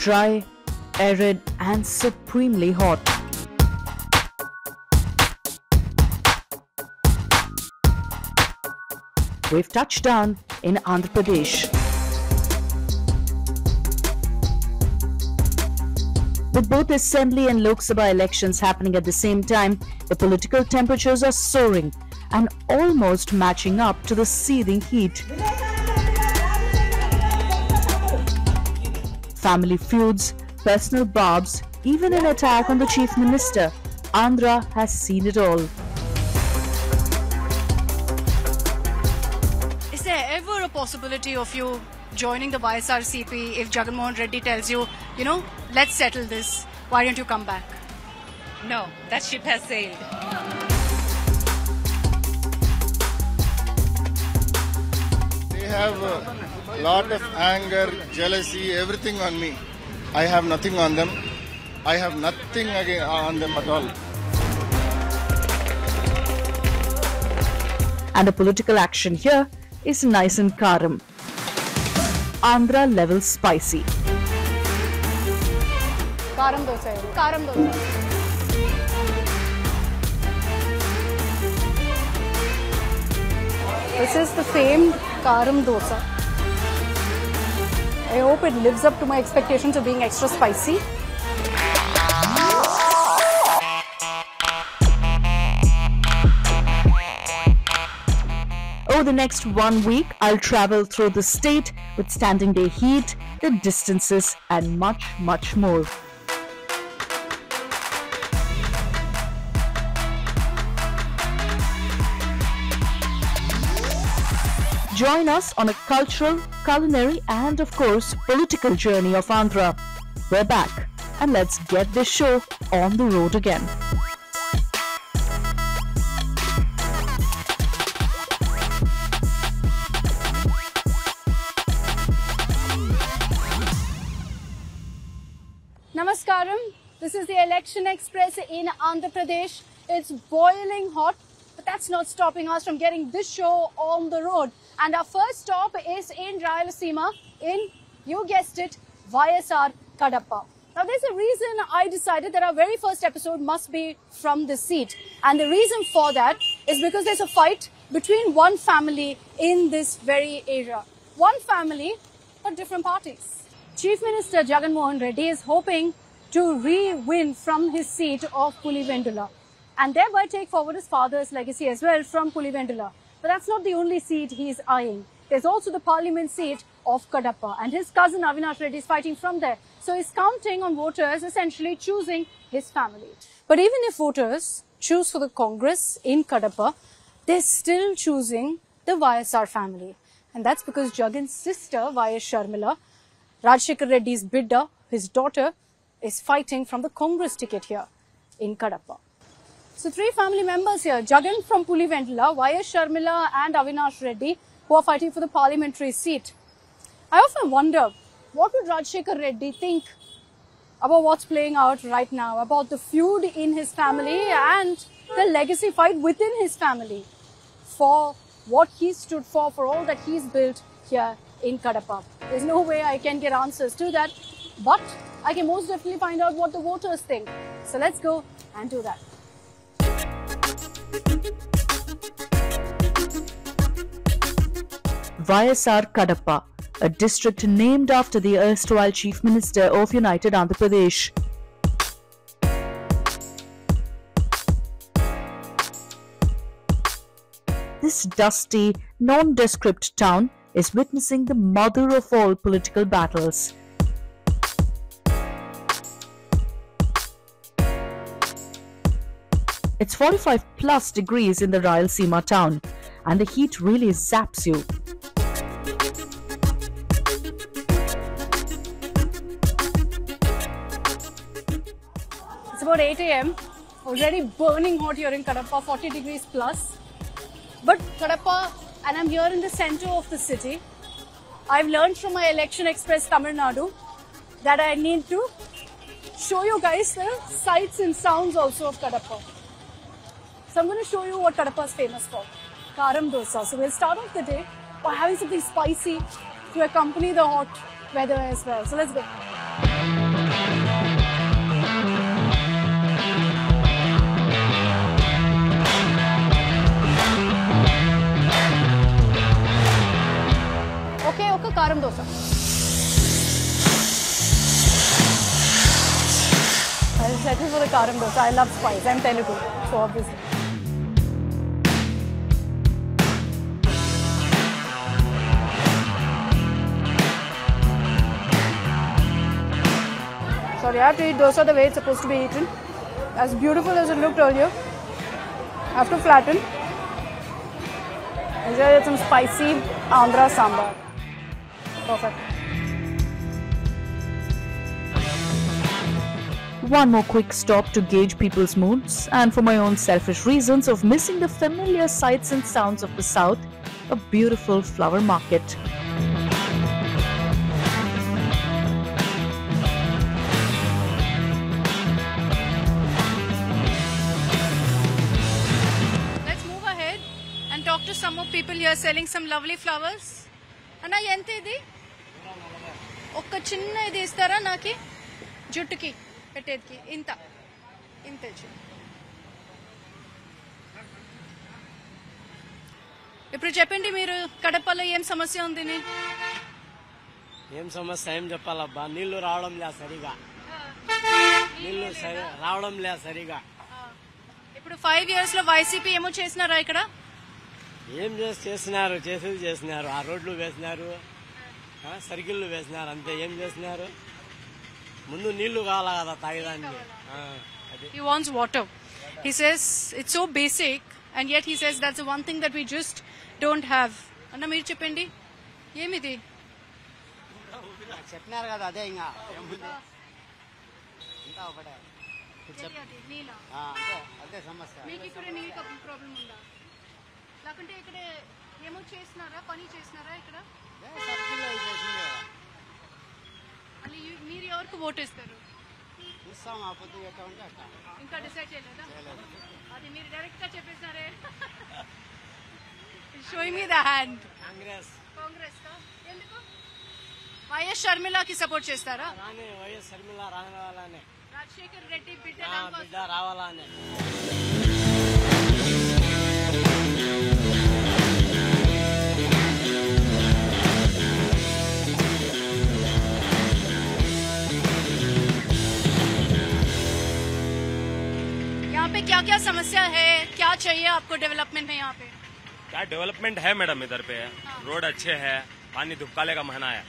dry, arid and supremely hot. We've touched down in Andhra Pradesh. With both Assembly and Lok Sabha elections happening at the same time, the political temperatures are soaring and almost matching up to the seething heat. Family feuds, personal barbs, even an attack on the Chief Minister. Andhra has seen it all. Is there ever a possibility of you joining the YSRCP if Jagan Mohan Reddy tells you, let's settle this, why don't you come back? No, that ship has sailed. They have a lot of anger, jealousy, everything on me. I have nothing on them. I have nothing on them at all. And the political action here is nice and karam. Andhra level spicy. Karam dosa. Karam dosa. This is the famed Karam dosa. I hope it lives up to my expectations of being extra spicy. Over the next 1 week, I'll travel through the state with standing day heat, the distances and much, much more. Join us on a cultural, culinary and of course political journey of Andhra. We're back and let's get this show on the road again. Namaskaram, this is the Election Express in Andhra Pradesh. It's boiling hot, but that's not stopping us from getting this show on the road. And our first stop is in Rayalaseema, in, you guessed it, YSR Kadapa. Now there's a reason I decided that our very first episode must be from this seat. And the reason for that is because there's a fight between one family in this very area. One family, but different parties. Chief Minister Jagan Mohan Reddy is hoping to re-win from his seat of Pulivendula and thereby take forward his father's legacy as well from Pulivendula. But that's not the only seat he is eyeing. There's also the parliament seat of Kadapa and his cousin Avinash Reddy is fighting from there. So he's counting on voters essentially choosing his family. But even if voters choose for the Congress in Kadapa, they're still choosing the YSR family. And that's because Jagan's sister, YS Sharmila, Rajshekhar Reddy's bidda, his daughter, is fighting from the Congress ticket here in Kadapa. So three family members here, Jagan from Pulivendula, YS Sharmila and Avinash Reddy, who are fighting for the parliamentary seat. I often wonder, what would Rajshekhar Reddy think about what's playing out right now, about the feud in his family and the legacy fight within his family for what he stood for all that he's built here in Kadapa. There's no way I can get answers to that, but I can most definitely find out what the voters think. So let's go and do that. YSR Kadapa, a district named after the erstwhile Chief Minister of United Andhra Pradesh. This dusty, nondescript town is witnessing the mother of all political battles. It's 45 plus degrees in the Rayalaseema town and the heat really zaps you. It's about 8 a.m. Already burning hot here in Kadapa, 40 degrees plus. But Kadapa, and I'm here in the center of the city. I've learned from my Election Express Tamil Nadu that I need to show you guys the sights and sounds also of Kadapa. So I'm going to show you what Kadapa is famous for. Karam dosa. So we'll start off the day by having something spicy to accompany the hot weather as well. So let's go. is for the karam dosa. I love spice. I'm Telugu, so obviously. Sorry, I have to eat dosa the way it's supposed to be eaten. As beautiful as it looked earlier, I have to flatten. Enjoy some spicy Andhra sambar. Perfect. One more quick stop to gauge people's moods, and for my own selfish reasons of missing the familiar sights and sounds of the south, a beautiful flower market. Let's move ahead and talk to some more people here selling some lovely flowers. Anna, ente idi? Okka chinna idi istara naki? Juttuki. పెట్టేదికి ఇంత ఇప్పుడు చెప్పండి మీరు కడపలో ఏం సమస్య ఉంది ఏం సమస్య ఏం చెప్పాలబ్బా నీళ్లు రావడం లే సరిగా ఇప్పుడు 5 years లో వైసీపీ ఏమో చేసినారా ఇక్కడ ఏం చేసినారు ఆ రోడ్లు వేసినారు సర్కిళ్ళు వేసినారు అంతే ఏం చేసినారు ముందు నీళ్లు కావాలా కదా తాగడానికి He wants water. He says it's so basic and yet he says that's the one thing that we just don't have. అన్న మీరు చెప్పండి ఏమిది చెప్పినారు కదా అదే ఇంకా ఇంకా ఒకటే అదే సమస్య మీకు ఇక్కడ నీళ్ళ ప్రాబ్లం ఉందా లేకుంటే ఇక్కడ ఏమో పని చేసినారా ఇక్కడ మళ్ళీ మీరు ఎవరికి ఓటు ఇస్తారు ఇంకా డిసైడ్ చేయలేదా అది మీరు డైరెక్ట్ గా చెప్పేసినారే showing me the hand Congress ఎందుకు వైఎస్ షర్మిలాకి సపోర్ట్ చేస్తారా వైఎస్ షర్మిల రావాలనే రాజశేఖర్ రెడ్డి బిడ్డ రావాలనే क्या क्या समस्या है क्या चाहिए आपको डेवलपमेंट में यहाँ पे क्या डेवलपमेंट है मैडम इधर पे रोड अच्छे है पानी धूप काले का महीना है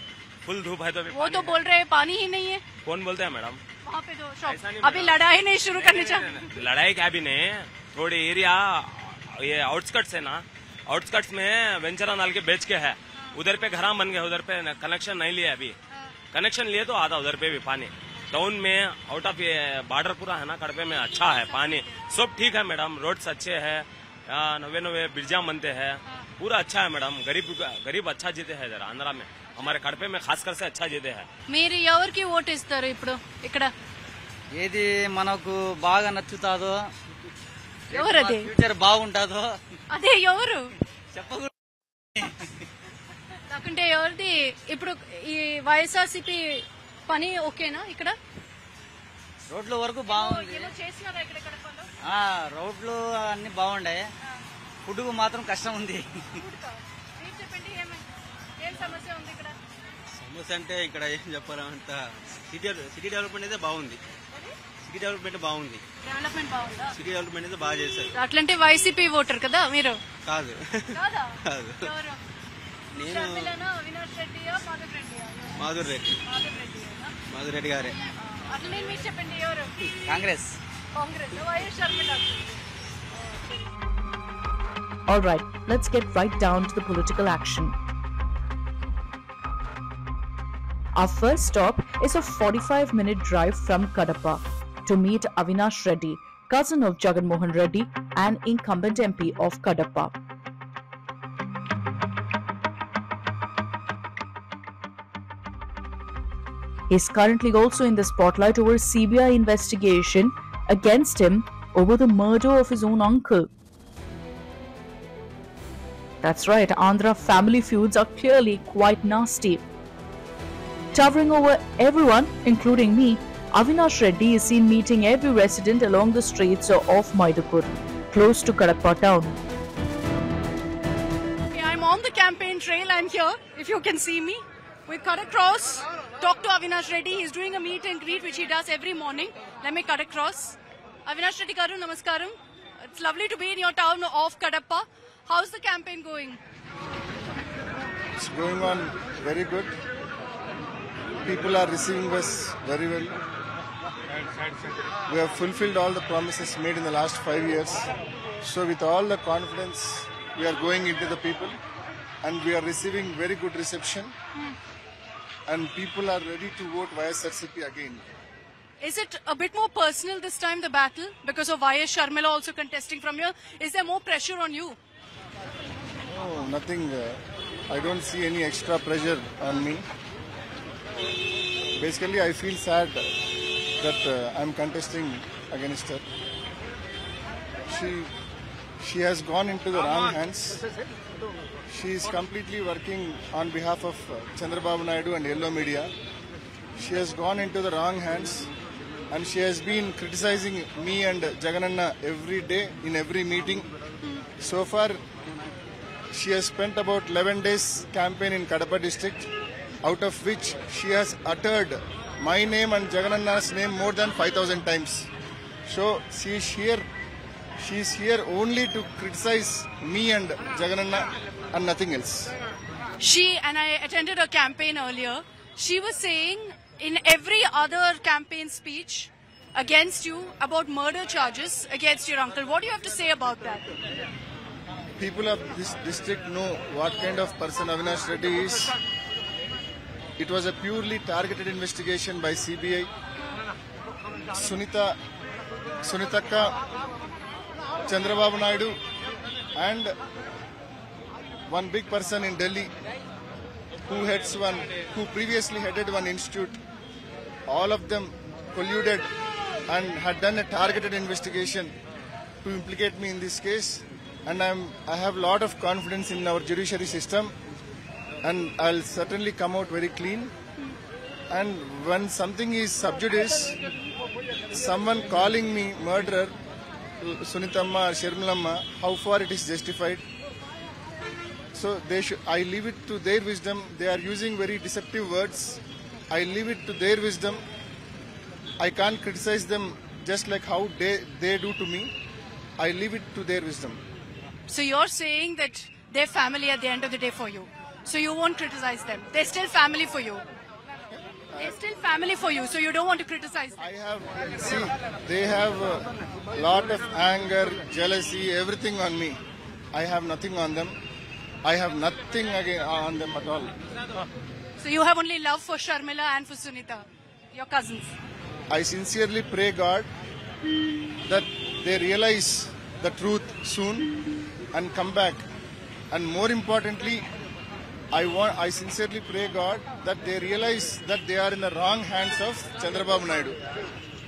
फुल धूप है तो वो तो बोल रहे हैं पानी ही नहीं है कौन बोलते हैं मैडम वहाँ पे तो शॉप अभी लड़ाई नहीं शुरू करनी चाहिए लड़ाई क्या भी नहीं थोड़ी एरिया ये आउटस्कट्स है ना आउटस्कट्स में वेंचरा नाल के बेच के है उधर पे घर बन गए उधर पे कनेक्शन नहीं लिया अभी कनेक्शन लिए तो आता उधर पे भी पानी टाउन में आउट ऑफ ये बॉर्डर पूरा है ना कड़पे में अच्छा है पानी सब ठीक है मैडम रोड्स अच्छे है नवे ब्रिजा बनते हैं पूरा अच्छा है मैडम गरीब अच्छा जीते हैं इधर आंध्रा में हमारे कड़पे में खासकर से अच्छा जीते हैं మీరు ఎవరికి ఓటు ఇస్తారు ఇప్పుడు ఇక్కడ ఏది మనకు బాగా నచ్చుతాదో ఎవరది ఫ్యూచర్ బాగుంటాదో అదే ఎవరు చెప్పకూడదు లేకుంటే ఎవరిది ఇప్పుడు ఈ వైఎస్ఆర్సీపీ పని ఓకేనా ఇక్కడ రోడ్ల వరకు బాగుంది ఏమో చేసినారా ఇక్కడ కడపలో రోడ్లు అన్ని బాగుండాయి ఫుడ్ మాత్రం కష్టం ఉంది మీరు చెప్పండి ఏం సమస్య ఉంది ఇక్కడ సమస్య అంటే ఇక్కడ ఏం చెప్పాలంట సిటీ డెవలప్మెంట్ అయితే బాగుంది డెవలప్మెంట్ బాగుందా సిటీ డెవలప్మెంట్ అయితే బాగా చేశారు అట్లంటే వైసీపీ ఓటర్ కదా మీరు కాదు కాదా కాదు ఎవరు నేను షర్మిలనా అవినాష్ రెడ్డియా మాధుర్ రెడ్డి గారే అట్లనే మీరు చెప్పండి ఎవరు Congress YS Sharmila All right, let's get right down to the political action. Our first stop is a 45-minute drive from Kadapa to meet Avinash Reddy, cousin of Jagan Mohan Reddy and incumbent MP of Kadapa. He is currently also in the spotlight over CBI investigation against him over the murder of his own uncle. That's right, Andhra family feuds are clearly quite nasty. Towering over everyone, including me, Avinash Reddy is seen meeting every resident along the streets of Maidapur, close to Kadapa town. Okay, I'm on the campaign trail. I'm here, if you can see me. We cut across talk to Avinash Reddy. He's doing a meet and greet which he does every morning. Let me cut across. Avinash Reddy Garu, namaskaram. It's lovely to be in your town of Kadapa. How's the campaign going? It's going on very good. People are receiving us very well. We have fulfilled all the promises made in the last 5 years. So with all the confidence, we are going into the people and we are receiving very good reception. And people are ready to vote YSRCP again. Is it a bit more personal this time, the battle? Because of YS Sharmila also contesting from here. Is there more pressure on you? No, nothing. I don't see any extra pressure on me. Basically, I feel sad that I'm contesting against her. She has gone into the wrong hands. She is completely working on behalf of Chandrababu Naidu and Yellow Media. She has gone into the wrong hands and she has been criticizing me and Jagananna every day in every meeting. So far, she has spent about 11 days campaign in Kadapa district, out of which she has uttered my name and Jagananna's name more than 5,000 times. So she is here only to criticize me and Jagananna and nothing else. And I attended a campaign earlier, she was saying in every other campaign speech against you about murder charges against your uncle. What do you have to say about that? People of this district know what kind of person Avinash Reddy is. It was a purely targeted investigation by CBI. Sunitaka, Chandrababu Naidu and one big person in Delhi who previously headed one institute, all of them colluded and had done a targeted investigation to implicate me in this case. And I have a lot of confidence in our judiciary system and I'll certainly come out very clean. And when something is sub judice, someone calling me murderer, Sunitamma or Sharmilamma, how far it is justified? So I leave it to their wisdom. They are using very deceptive words. I leave it to their wisdom. I can't criticize them just like how they do to me. I leave it to their wisdom. So you're saying that they're family at the end of the day for you. So you won't criticize them. They're still family for you. They're still family for you, so you don't want to criticize them. They have a lot of anger, jealousy, everything on me. I have nothing on them. I have nothing on them at all. So you have only love for Sharmila and for Sunita, your cousins. I sincerely pray God that they realize the truth soon and come back. And more importantly, I sincerely pray God that they realize that they are in the wrong hands of Chandrababu Naidu.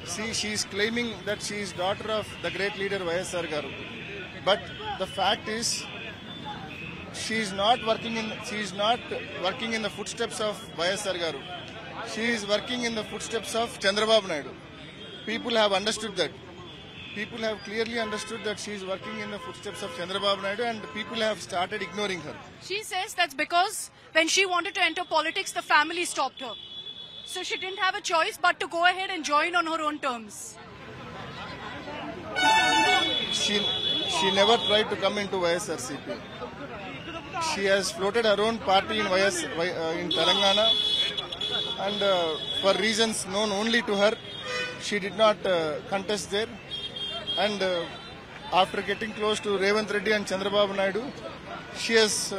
See, she is claiming that she is daughter of the great leader YSR Garu. But the fact is, she is not working in the footsteps of YSR Garu. She is working in the footsteps of Chandrababu Naidu. People have understood that. People have clearly understood that she is working in the footsteps of Chandrababu Naidu and people have started ignoring her. She says that's because when she wanted to enter politics, the family stopped her. So she didn't have a choice but to go ahead and join on her own terms. She never tried to come into YSRCP. She has floated her own party in Telangana and for reasons known only to her, she did not contest there. And after getting close to Revanth Reddy and Chandrababu Naidu, she has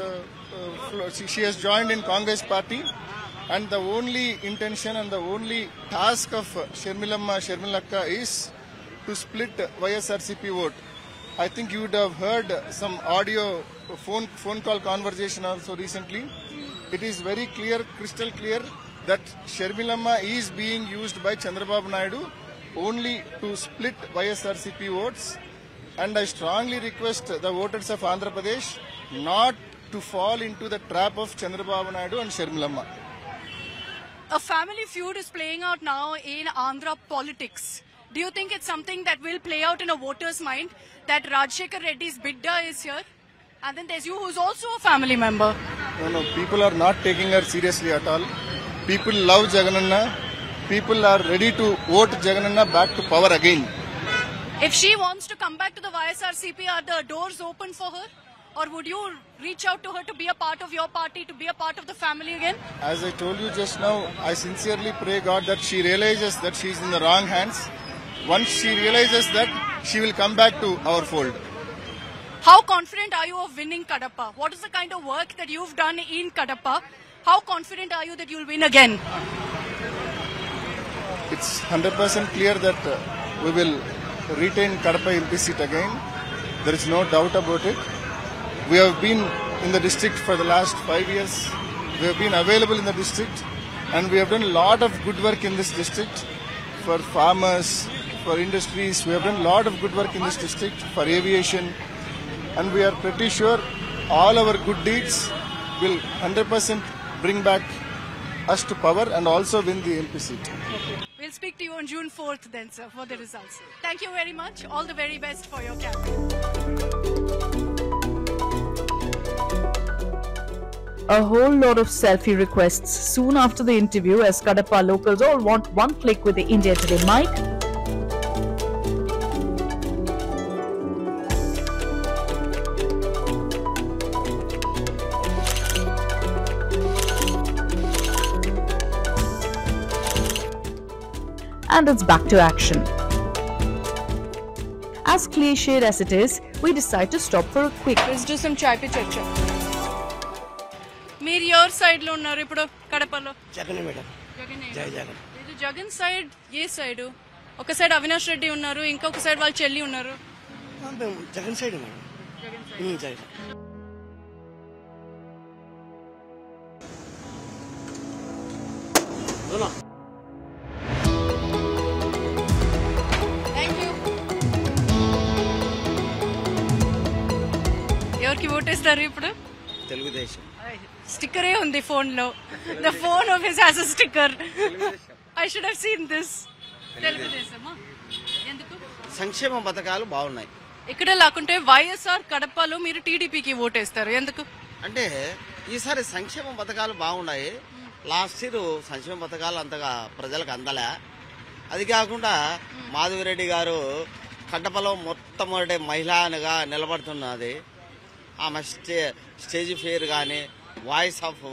joined in Congress party, and the only intention and the only task of Sharmilakka is to split YSRCP vote. I think you would have heard some audio phone call conversation also recently. It is very clear, crystal clear, that Sharmilamma is being used by Chandrababu Naidu only to split YSRCP votes, and I strongly request the voters of Andhra Pradesh not to fall into the trap of Chandrababu Naidu and Sharmilamma. A family feud is playing out now in Andhra politics. Do you think it's something that will play out in a voter's mind, that Rajshekhar Reddy's bidda is here? And then there's you, who's also a family member. No, people are not taking her seriously at all. People love Jagananna. People are ready to vote Jagananna back to power again. If she wants to come back to the YSRCP, are the doors open for her? Or would you reach out to her to be a part of your party, to be a part of the family again? As I told you just now, I sincerely pray God that she realizes that she is in the wrong hands. Once she realizes that, she will come back to our fold. How confident are you of winning Kadapa? What is the kind of work that you've done in Kadapa? How confident are you that you'll win again? It's 100% clear that we will retain Kadapa MP seat again. There is no doubt about it. We have been in the district for the last 5 years. We have been available in the district, and we have done a lot of good work in this district for farmers, for industries. We have done a lot of good work in this district for aviation, and we are pretty sure all our good deeds will 100% bring back us to power and also win the MP seat. We'll speak to you on June 4th then, sir, for the results. Thank you very much. All the very best for your campaign. A whole lot of selfie requests soon after the interview, as Kadapa locals all want one click with the India Today mic. And it's back to action. As cliched as it is, we decide to stop for a quick. Let's do some chai pe chacha. మీరు ఎవరి side లో ఉన్నారు ఇప్పుడు కడపలో? Jagan madam. జై జగన్. ఇది Jagan side ఏ side? ఒక side Avinash Reddy ఉన్నారు, ఇంకొక సైడ్ వాళ్ళ చెల్లి ఉన్నారు. Jagan side madam. జగన్. ఎవరికి ఓటేస్తారు ఇప్పుడు? తెలుగుదేశం. స్టిక్కరే ఉంది ఫోన్ లో. The phone off his has a sticker. I should have seen this. తెలుగుదేశమా? ఎందుకు? సంక్షేమ పథకాలు బాగున్నాయి. ఇక్కడ లేకుంటే వైఎస్ఆర్ కడపలో మీరు టీడీపీకి ఓటేస్తారు ఎందుకు? అంటే ఈసారి సంక్షేమ పథకాలు బాగున్నాయి. లాస్ట్ ఇయర్ సంక్షేమ పథకాలు అంతగా ప్రజలకు అందలే. అది కాకుండా మాధవిరెడ్డి గారు కడపలో మొట్టమొదటి మహిళగా నిలబడుతున్నది. ఆమె స్టేజ్ ఫేర్ కానీ వాయిస్ ఆఫ్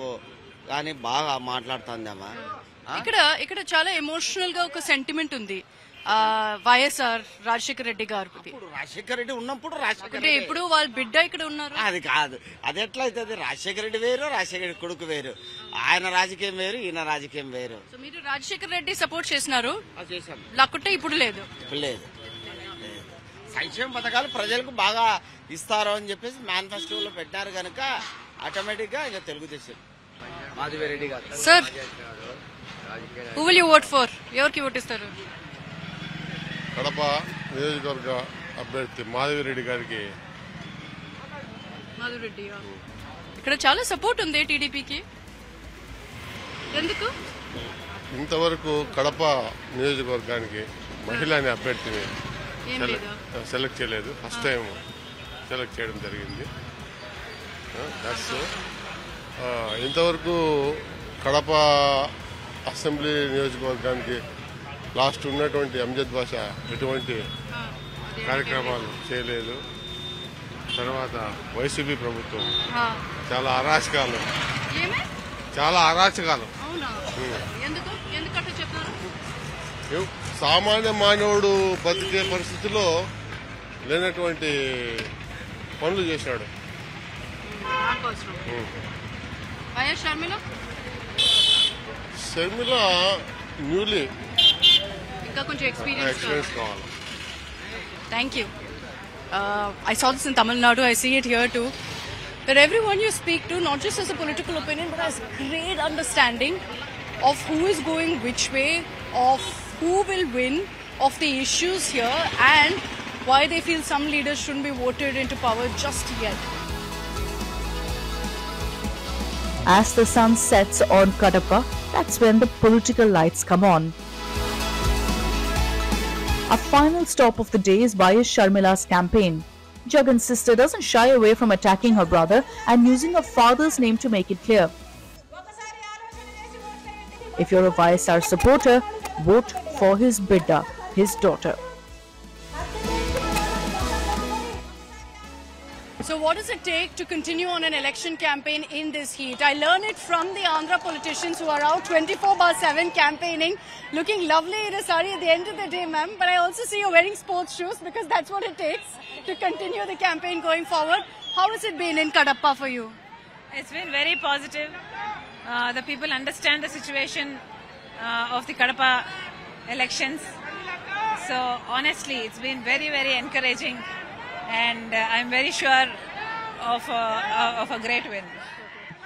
కానీ బాగా మాట్లాడుతుంది ఆమె. ఇక్కడ చాలా ఎమోషనల్ గా ఒక సెంటిమెంట్ ఉంది వైఎస్ఆర్ రాజశేఖర రెడ్డి గారు. రాజశేఖర రెడ్డి ఉన్నప్పుడు అంటే ఇప్పుడు వాళ్ళ బిడ్డ ఇక్కడ ఉన్నారు. అది కాదు, అది ఎట్లా అవుతుంది? రాజశేఖర రెడ్డి వేరు, రాజశేఖర రెడ్డి కొడుకు వేరు. ఆయన రాజకీయం వేరు, ఈయన రాజకీయం వేరు. మీరు రాజశేఖర రెడ్డి సపోర్ట్ చేసినారు, చేశాను. లేకుంటే ఇప్పుడు లేదు? లేదు. సంక్షేమ పథకాలు ప్రజలకు బాగా ఇస్తారు అని చెప్పేసి మేనిఫెస్టోలో పెట్టారు కనుక ఆటోమేటిక్ గా ఇంకా తెలుగుదేశం. మాధవిరెడ్డి గారు. Sir, who will you vote for? ఎవరికి ఓటిస్తారు? కడప నియోజకవర్గ అభ్యర్థి మాధవిరెడ్డి గారికి. మాధవిరెడ్డి ఇక్కడ చాలా సపోర్ట్ ఉంది టీడీపీకి, ఎందుకు? ఇంతవరకు కడప నియోజకవర్గానికి మహిళని అభ్యర్థిని సెలెక్ట్ చేయలేదు. ఫస్ట్ టైం సెలెక్ట్ చేయడం జరిగింది. ఇంతవరకు కడప అసెంబ్లీ నియోజకవర్గానికి లాస్ట్ ఉన్నటువంటి అంజద్ భాష ఎటువంటి కార్యక్రమాలు చేయలేదు. తర్వాత వైసీపీ ప్రభుత్వం చాలా అరాచకాలు. సామాన్య మానవుడు బతికే పరిస్థితిలో లేనటువంటి పనులు చేశాడు. షర్మిల న్యూలీ ఇంకా కొంచెం ఎక్స్పీరియన్స్ కావాలి. Thank you. I saw this in Tamil Nadu. I see it here too. That everyone you speak to, not just as a political opinion, but has great understanding of who is going which way, of who will win, of the issues here, and why they feel some leaders shouldn't be voted into power just yet. As the sun sets on Kadapa, that's when the political lights come on. A final stop of the day is YS Sharmila's campaign. Jagan's sister doesn't shy away from attacking her brother and using her father's name to make it clear. If you're a YSR supporter, vote for his bidda, his daughter. So what does it take to continue on an election campaign in this heat? I learn it from the Andhra politicians who are out 24/7 campaigning, looking lovely in a sari at the end of the day, ma'am. But I also see you wearing sports shoes because that's what it takes to continue the campaign going forward. How has it been in Kadapa for you? It's been very positive. The people understand the situation of the Kadapa elections. So honestly, it's been very, very encouraging. And I'm very sure of a great win.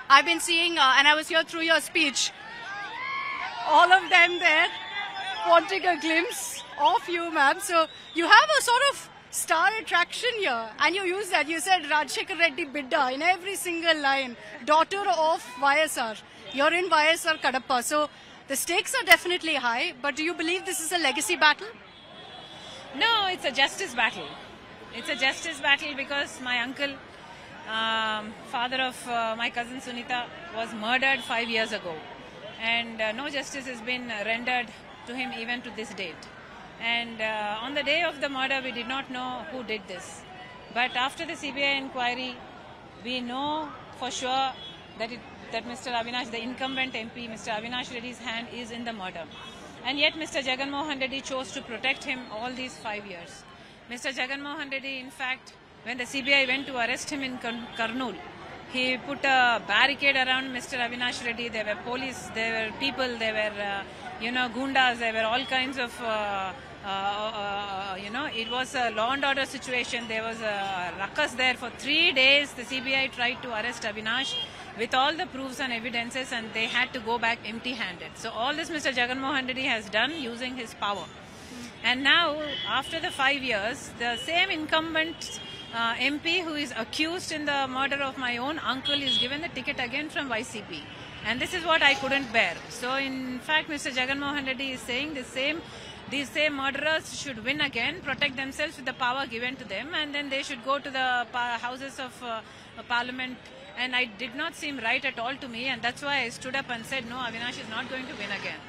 I've been seeing, and I was here through your speech, all of them there wanting a glimpse of you, ma'am. So you have a sort of star attraction here, and you use that. You said Rajshekhar Reddy Bidda in every single line, daughter of YSR. You're in YSR Kadapa, so the stakes are definitely high. But do you believe this is a legacy battle? No, it's a justice battle. It's a justice battle because my uncle, father of my cousin Sunita, was murdered 5 years ago. And no justice has been rendered to him even to this date. And on the day of the murder, we did not know who did this. But after the CBI inquiry, we know for sure that Mr. Avinash, the incumbent MP, Mr. Avinash Reddy's hand is in the murder. And yet Mr. Jagan Mohan Reddy chose to protect him all these 5 years. Mr. Jagan Mohan Reddy, in fact, when the CBI went to arrest him in Kurnool, he put a barricade around Mr. Avinash Reddy. There were police, there were people, there were, gundas, there were all kinds of, it was a law and order situation. There was a ruckus there for 3 days. The CBI tried to arrest Avinash with all the proofs and evidences, and they had to go back empty-handed. So all this Mr. Jagan Mohan Reddy has done using his power. And now, after the 5 years, the same incumbent MP who is accused in the murder of my own uncle is given the ticket again from YCP. And this is what I couldn't bear. So, in fact, Mr. Jagan Mohan Reddy is saying these same murderers should win again, protect themselves with the power given to them, and then they should go to the houses of parliament. And it did not seem right at all to me, and that's why I stood up and said, no, Avinash is not going to win again.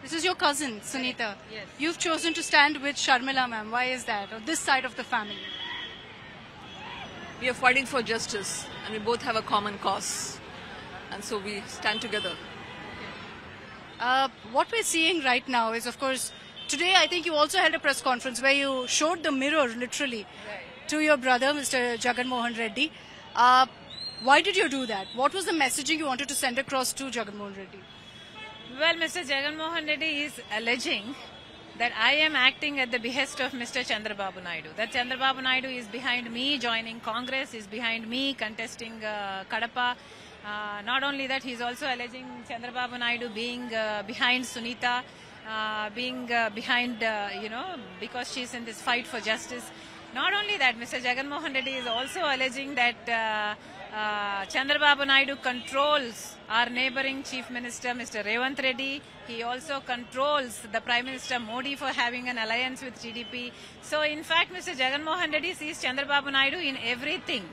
This is your cousin, Sunita. Yes. You've chosen to stand with Sharmila, ma'am. Why is that? Or this side of the family? We are fighting for justice, and we both have a common cause. And so we stand together. What we're seeing right now is, of course, today I think you also held a press conference where you showed the mirror, literally, to your brother, Mr. Jagan Mohan Reddy. Why did you do that? What was the messaging you wanted to send across to Jagan Mohan Reddy? Well, Mr. Jagan Mohan Reddy is alleging that I am acting at the behest of Mr. Chandrababu Naidu. That Chandrababu Naidu is behind me joining Congress, is behind me contesting Kadapa. Not only that, he is also alleging Chandrababu Naidu being behind Sunita, being behind, because she is in this fight for justice. Not only that, Mr. Jagan Mohan Reddy is also alleging that Chandrababu Naidu controls our neighbouring Chief Minister, Mr. Revanth Reddy. He also controls the Prime Minister Modi for having an alliance with GDP. So, in fact, Mr. Jagan Mohan Reddy sees Chandrababu Naidu in everything.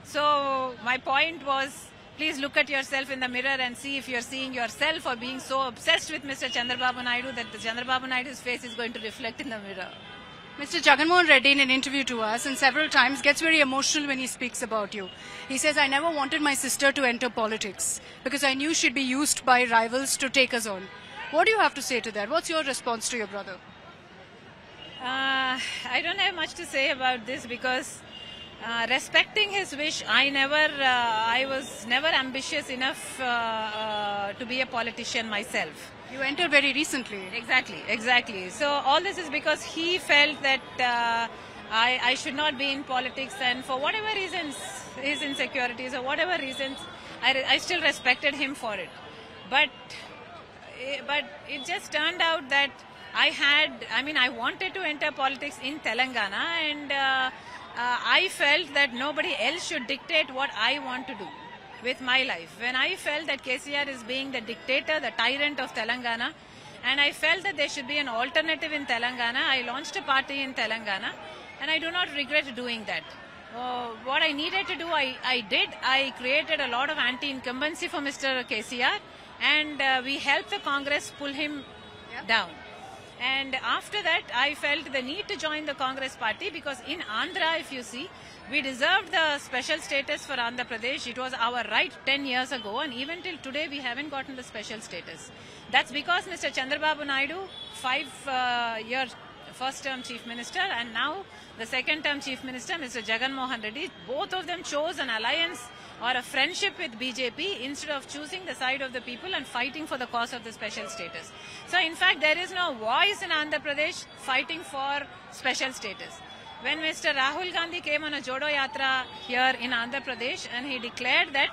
So, my point was, please look at yourself in the mirror and see if you're seeing yourself or being so obsessed with Mr. Chandrababu Naidu that the Chandrababu Naidu's face is going to reflect in the mirror. Mr. Jagan Mohan Reddy, in an interview to us, and several times gets very emotional when he speaks about you. He says, I never wanted my sister to enter politics because I knew she'd be used by rivals to take us on. What do you have to say to that? What's your response to your brother? I don't have much to say about this because respecting his wish, I was never ambitious enough to be a politician myself. You entered very recently. Exactly. So all this is because he felt that I should not be in politics, and for whatever reasons, his insecurities or whatever reasons, I still respected him for it. But it just turned out that I wanted to enter politics in Telangana, and I felt that nobody else should dictate what I want to do with my life. When I felt that KCR is being the dictator, the tyrant of Telangana, and I felt that there should be an alternative in Telangana, I launched a party in Telangana, and I do not regret doing that. What I needed to do, I did. I created a lot of anti-incumbency for Mr. KCR. and we helped the Congress pull him down. And after that, I felt the need to join the Congress party because in Andhra, if you see, we deserved the special status for Andhra Pradesh. It was our right 10 years ago, and even till today, we haven't gotten the special status. That's because Mr. Chandrababu Naidu, 5-year first-term Chief Minister, and now the second-term Chief Minister, Mr. Jagan Mohan Reddy, both of them chose an alliance or a friendship with BJP instead of choosing the side of the people and fighting for the cause of the special status. So, in fact, there is no voice in Andhra Pradesh fighting for special status. When Mr. Rahul Gandhi came on a Jodo Yatra here in Andhra Pradesh and he declared that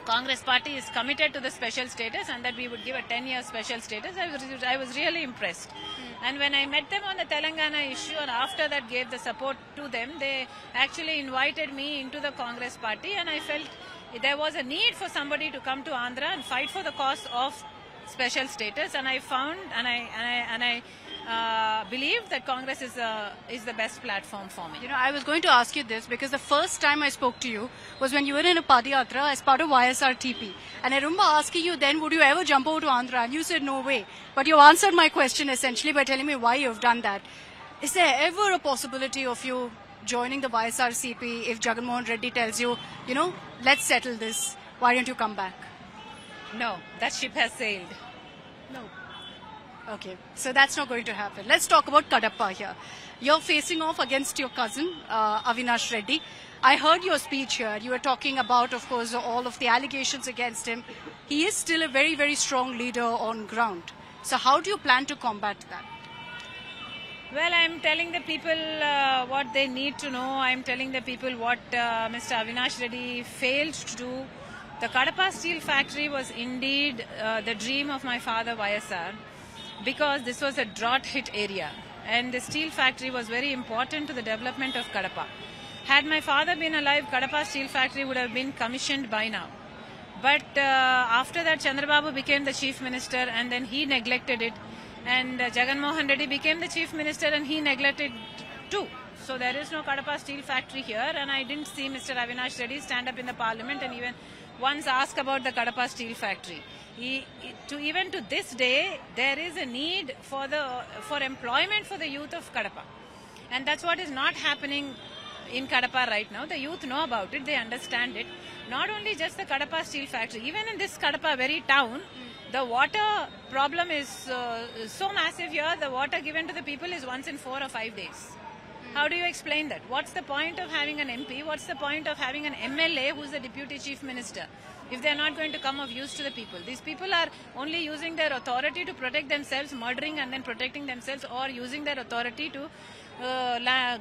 Congress party is committed to the special status and that we would give a 10-year special status, I was really impressed. And when I met them on the Telangana issue and after that gave the support to them, they actually invited me into the Congress party, and I felt there was a need for somebody to come to Andhra and fight for the cause of special status, and I found and I believe that Congress is the best platform for me. You know, I was going to ask you this because the first time I spoke to you was when you were in a Padayatra as part of YSRTP. And I remember asking you then, would you ever jump over to Andhra? And you said no way. But you answered my question essentially by telling me why you've done that. Is there ever a possibility of you joining the YSRCP if Jagan Mohan Reddy tells you, you know, let's settle this, why don't you come back? No, that ship has sailed. No. Okay, so that's not going to happen. Let's talk about Kadapa here. You're facing off against your cousin, Avinash Reddy. I heard your speech here. You were talking about, of course, all of the allegations against him. He is still a very, very strong leader on ground. So how do you plan to combat that? Well, I'm telling the people what they need to know. I'm telling the people what Mr. Avinash Reddy failed to do. The Kadapa Steel Factory was indeed the dream of my father, YSR, because this was a drought-hit area. And the steel factory was very important to the development of Kadapa. Had my father been alive, Kadapa Steel Factory would have been commissioned by now. But after that, Chandrababu became the Chief Minister and then he neglected it. And Jagan Mohan Reddy became the Chief Minister and he neglected too. So there is no Kadapa Steel Factory here, and I didn't see Mr. Avinash Reddy stand up in the parliament and even once ask about the Kadapa Steel Factory. Even to this day, there is a need for employment for the youth of Kadapa. And that's what is not happening in Kadapa right now. The youth know about it, they understand it. Not only just the Kadapa Steel Factory, even in this Kadapa very town, the water problem is so massive here. The water given to the people is once in 4 or 5 days. How do you explain that? What's the point of having an MP? What's the point of having an MLA who's the Deputy Chief Minister if they're not going to come of use to the people? These people are only using their authority to protect themselves, murdering and then protecting themselves, or using their authority to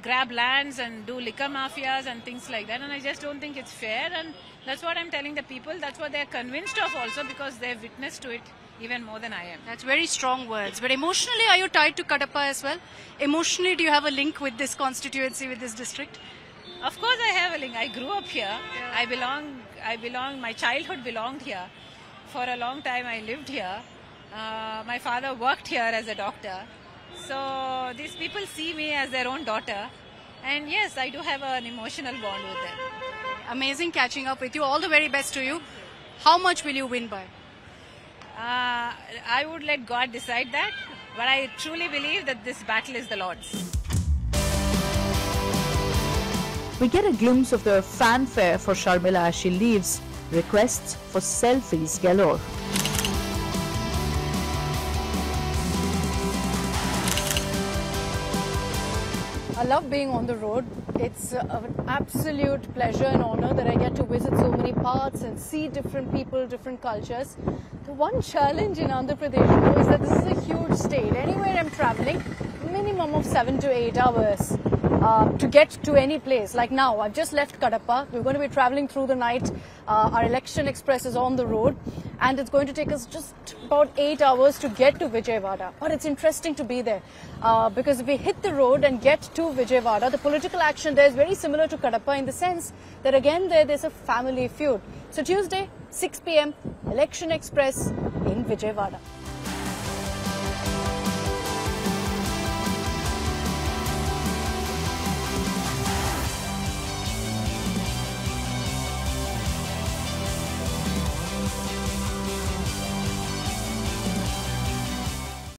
grab lands and do liquor mafias and things like that. And I just don't think it's fair. And that's what I'm telling the people. That's what they're convinced of also, because they've witnessed to it even more than I am. That's very strong words. But emotionally, are you tied to Kadapa as well? Emotionally, do you have a link with this constituency, with this district? Of course I have a link. I grew up here. Yeah. My childhood belonged here. For a long time I lived here. My father worked here as a doctor. So these people see me as their own daughter. And yes, I do have an emotional bond with them. Amazing catching up with you. All the very best to you. How much will you win by? I would let God decide that, but I truly believe that this battle is the Lord's. We get a glimpse of the fanfare for Sharmila as she leaves. Requests for selfies galore. I love being on the road. It's an absolute pleasure and honor that I get to visit so many parts and see different people, different cultures. The one challenge in Andhra Pradesh is that this is a huge state. Anywhere I'm traveling, minimum of 7 to 8 hours to get to any place. Like now, I've just left Kadapa. We're going to be traveling through the night. Our election express is on the road, and it's going to take us just about 8 hours to get to Vijayawada. But it's interesting to be there because if we hit the road and get to Vijayawada, the political action there is very similar to Kadapa in the sense that again there's a family feud. So Tuesday, 6 p.m, Election Express in Vijayawada.